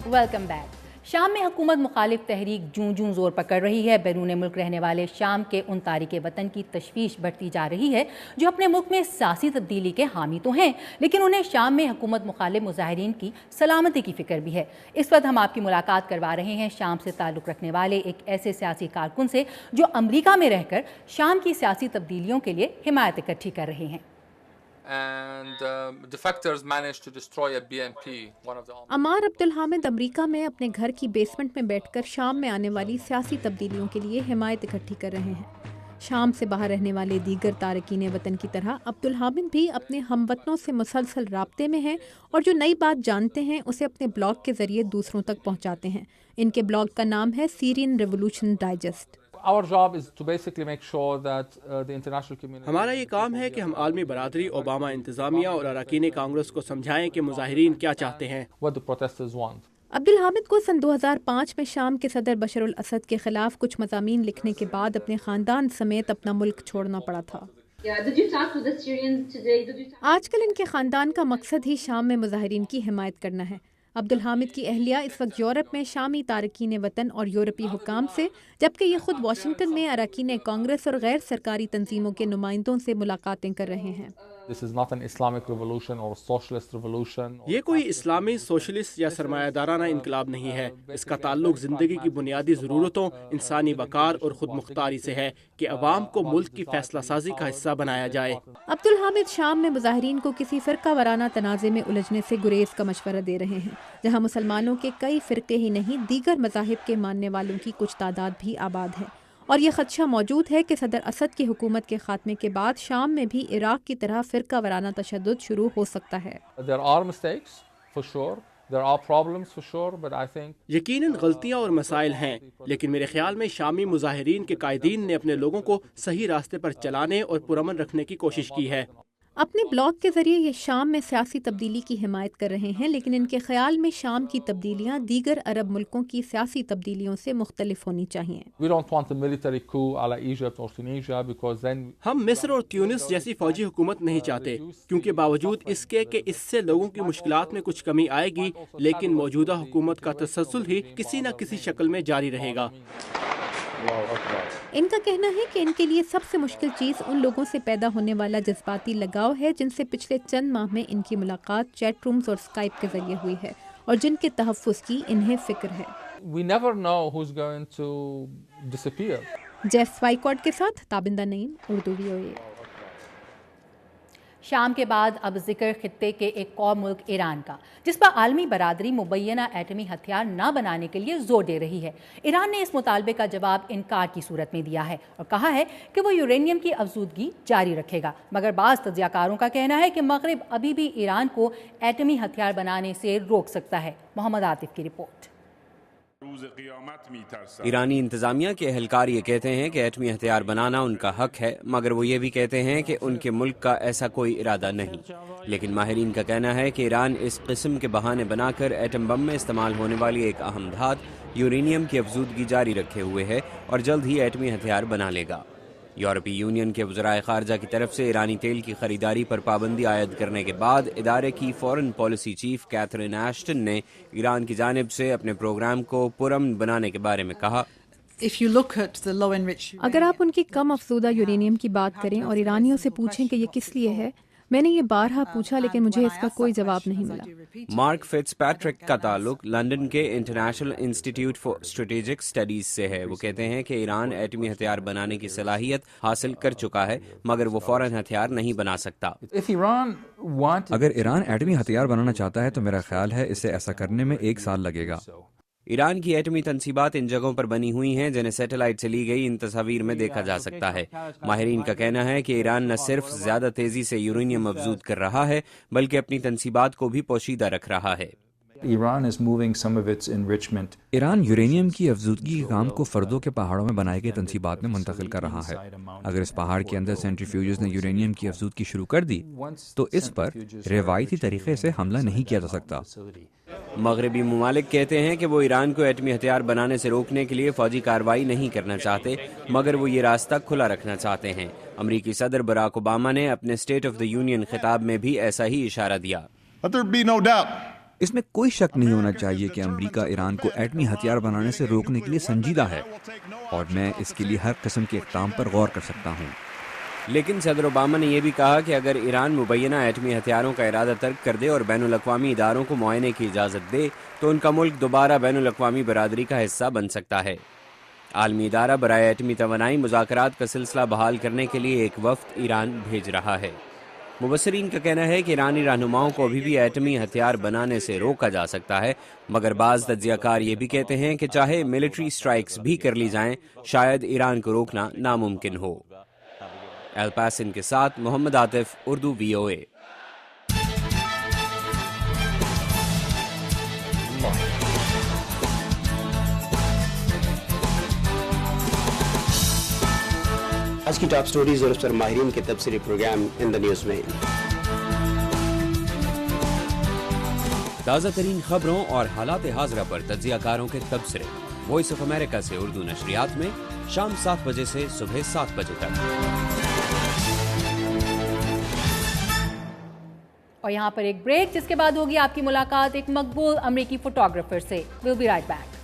Welcome back. शाम में हुकूमत मुखालिफ तहरीक जूं जूं जोर पकड़ रही है। बैरून मुल्क रहने वाले शाम के उन तारिके वतन की तशवीश बढ़ती जा रही है जो अपने मुल्क में सियासी तब्दीली के हामी तो हैं, लेकिन उन्हें शाम में हुकूमत मुखालिफ मुजाहिरीन की सलामती की फिक्र भी है। इस वक्त हम आपकी मुलाकात करवा रहे हैं शाम से ताल्लुक़ रखने वाले एक ऐसे सियासी कारकुन से जो अमरीका में रहकर शाम की सियासी तब्दीलियों के लिए हिमायत इकट्ठी कर रहे हैं। अमार अब्दुल हामिद अमरीका में अपने घर की बेसमेंट में बैठकर शाम में आने वाली सियासी तब्दीलियों के लिए हिमायत इकट्ठी कर रहे हैं। शाम से बाहर रहने वाले दीगर तारकीन वतन की तरह अब्दुल हामिद भी अपने हमवतनों से मुसलसल राब्ते में हैं और जो नई बात जानते हैं उसे अपने ब्लॉग के ज़रिए दूसरों तक पहुंचाते हैं। इनके ब्लॉग का नाम है सीरियन रेवोल्यूशन डाइजेस्ट। हमारा ये काम है कि हम आलमी बरादरी, ओबामा इंतज़ामिया और अरकान कांग्रेस को समझाएं कि मुजाहिरीन क्या चाहते हैं। अब्दुल हामिद को सन 2005 में शाम के सदर बशर अल असद के खिलाफ कुछ मज़ामीन लिखने के बाद अपने ख़ानदान समेत अपना मुल्क छोड़ना पड़ा था। आजकल इनके ख़ानदान का मकसद ही शाम में मुजाहिरीन की हिमायत करना है। अब्दुल हामिद की अहलिया इस वक्त यूरोप में शामी तारकीन वतन और यूरोपीय हुकाम से, जबकि ये खुद वाशिंगटन में अरकान कांग्रेस और गैर सरकारी तंजीमों के नुमाइंदों से मुलाकातें कर रहे हैं। ये कोई इस्लामी, सोशलिस्ट या सरमायादाराना इनकलाब नहीं है। इसका ताल्लुक जिंदगी की बुनियादी ज़रूरतों, इंसानी वकार और खुद मुख्तारी से है कि अवाम को मुल्क की फैसला साजी का हिस्सा बनाया जाए। अब्दुल हामिद शाम में मुजाहिरीन को किसी फ़िरका वराना तनाज़े में उलझने से गुरेज का मशवरा दे रहे हैं, जहाँ मुसलमानों के कई फ़िरके ही नहीं दीगर मज़ाहिब के मानने वालों की कुछ तादाद भी आबाद है। और ये खदशा मौजूद है कि सदर असद की हुकूमत के खात्मे के बाद शाम में भी इराक की तरह फ़िरका वराना तशद्दुद शुरू हो सकता है। यकीनन गलतियाँ और मसाइल हैं, लेकिन मेरे ख्याल में शामी मुजाहिरीन के कायदीन ने अपने लोगों को सही रास्ते पर चलाने और पुरअमन रखने की कोशिश की है। अपने ब्लॉग के जरिए ये शाम में सियासी तब्दीली की हिमायत कर रहे हैं, लेकिन इनके ख्याल में शाम की तब्दीलियाँ दीगर अरब मुल्कों की सियासी तब्दीलियों से मुख्तलिफ होनी चाहिए। हम मिस्र और ट्यूनिस जैसी फौजी हुकूमत नहीं चाहते, क्योंकि बावजूद इसके कि इससे लोगों की मुश्किलात में कुछ कमी आएगी, लेकिन मौजूदा हुकूमत का तसलसल ही किसी न किसी शक्ल में जारी रहेगा। इनका कहना है कि इनके लिए सबसे मुश्किल चीज़ उन लोगों से पैदा होने वाला जज्बाती लगाव है जिनसे पिछले चंद माह में इनकी मुलाकात चैट रूम्स और स्काइप के जरिए हुई है और जिनके तहफ़्फ़ुज़ की इन्हें फ़िक्र है। जेफ स्वाइकॉर्ड के साथ ताबिंदा नईम, उर्दू VOA। शाम के बाद अब जिक्र खित्ते के एक और मुल्क ईरान का, जिस पर आलमी बरादरी मुबैना एटमी हथियार न बनाने के लिए जोर दे रही है। ईरान ने इस मुतालबे का जवाब इनकार की सूरत में दिया है और कहा है कि वो यूरेनियम की अफजूदगी जारी रखेगा, मगर बाज़ तज्ज़ियाकारों का कहना है कि मगरिब अभी भी ईरान को एटमी हथियार बनाने से रोक सकता है। मोहम्मद आतिफ की रिपोर्ट। ईरानी इंतजामिया के एहलकार ये कहते हैं कि एटमी हथियार बनाना उनका हक है, मगर वो ये भी कहते हैं कि उनके मुल्क का ऐसा कोई इरादा नहीं। लेकिन माहिरीन का कहना है कि ईरान इस किस्म के बहाने बनाकर एटम बम में इस्तेमाल होने वाली एक अहम धात यूरेनियम की अफजूदगी जारी रखे हुए है और जल्द ही एटमी हथियार बना लेगा। यूरोपीय यूनियन के वज़राए ख़ारजा की तरफ से ईरानी तेल की खरीदारी पर पाबंदी आयद करने के बाद इदारे की foreign policy chief Catherine Ashton ने ईरान की जानिब से अपने प्रोग्राम को पुरअमन बनाने के बारे में कहा। अगर आप उनकी कम अफजूदा यूरेनियम की बात करें और ईरानियों से पूछें कि ये किस लिए है, मैंने ये बारहा पूछा लेकिन मुझे इसका कोई जवाब नहीं मिला। मार्क फिट्जपैट्रिक का ताल्लुक लंदन के international institute for strategic studies से है। वो कहते हैं कि ईरान एटमी हथियार बनाने की सलाहियत हासिल कर चुका है, मगर वो फौरन हथियार नहीं बना सकता। अगर ईरान एटमी हथियार बनाना चाहता है तो मेरा ख्याल है इसे ऐसा करने में 1 साल लगेगा। ईरान की एटमी तनसीबात इन जगहों पर बनी हुई हैं जिन्हें सैटेलाइट से ली गई इन तस्वीर में देखा जा सकता है। माहिरीन का कहना है कि ईरान न सिर्फ ज्यादा तेजी से यूरेनियम अफजूद कर रहा है, बल्कि अपनी तनसीबात को भी पोशीदा रख रहा है। ईरान यूरेनियम की अफजूदगी के काम को फर्दों के पहाड़ों में बनाई गई तनसीबात में मुंतकिल कर रहा है। अगर इस पहाड़ के अंदर सेंट्रीफ्यूजेस ने यूरेनियम की अफजूदगी शुरू कर दी तो इस पर रिवायती तरीके से हमला नहीं किया जा सकता। मगरबी ममालिक कहते हैं कि वो ईरान को एटमी हथियार बनाने से रोकने के लिए फौजी कार्रवाई नहीं करना चाहते, मगर वो ये रास्ता खुला रखना चाहते हैं। अमरीकी सदर बराक ओबामा ने अपने स्टेट ऑफ द यूनियन खिताब में भी ऐसा ही इशारा दिया। اس میں کوئی شک نہیں ہونا چاہیے کہ امریکہ ایران کو ایٹمی ہتھیار بنانے سے روکنے کے لیے سنجیدہ ہے، اور میں اس کے لیے ہر قسم کے اقدام پر غور کر سکتا ہوں۔ لیکن صدر اوباما نے یہ بھی کہا کہ اگر ایران مبینہ ایٹمی ہتھیاروں کا ارادہ ترک کر دے اور بین الاقوامی اداروں کو معائنے کی اجازت دے تو ان کا ملک دوبارہ بین الاقوامی برادری کا حصہ بن سکتا ہے۔ عالمی ادارہ برائے ایٹمی توانائی مذاکرات کا سلسلہ بحال کرنے کے لیے ایک وفد ایران بھیج رہا ہے۔ مبصرین کا کہنا ہے کہ ایرانی رہنماؤں کو ابھی بھی ایٹمی ہتھیار بنانے سے روکا جا سکتا ہے، مگر بعض تجزیہ کار یہ بھی کہتے ہیں کہ چاہے ملٹری سٹرائکس بھی کر لی جائیں، شاید ایران کو روکنا ناممکن ہو۔ ایلپاسن کے ساتھ محمد عاطف، اردو VOA۔ آج کی ٹاپ سٹوریز اور اس پر ماہرین کے تبصرے پروگرام ان دا نیوز میں۔ تازہ ترین خبروں اور حالات حاضرہ پر تجزیہ کاروں کے تبصرے وائس آف امریکہ سے اردو نشریات میں شام 7 بجے سے صبح 7 بجے تک۔ اور یہاں پر ایک بریک، جس کے بعد ہوگی آپ کی ملاقات ایک مقبول امریکی فوٹوگرافر سے۔ Will be right back.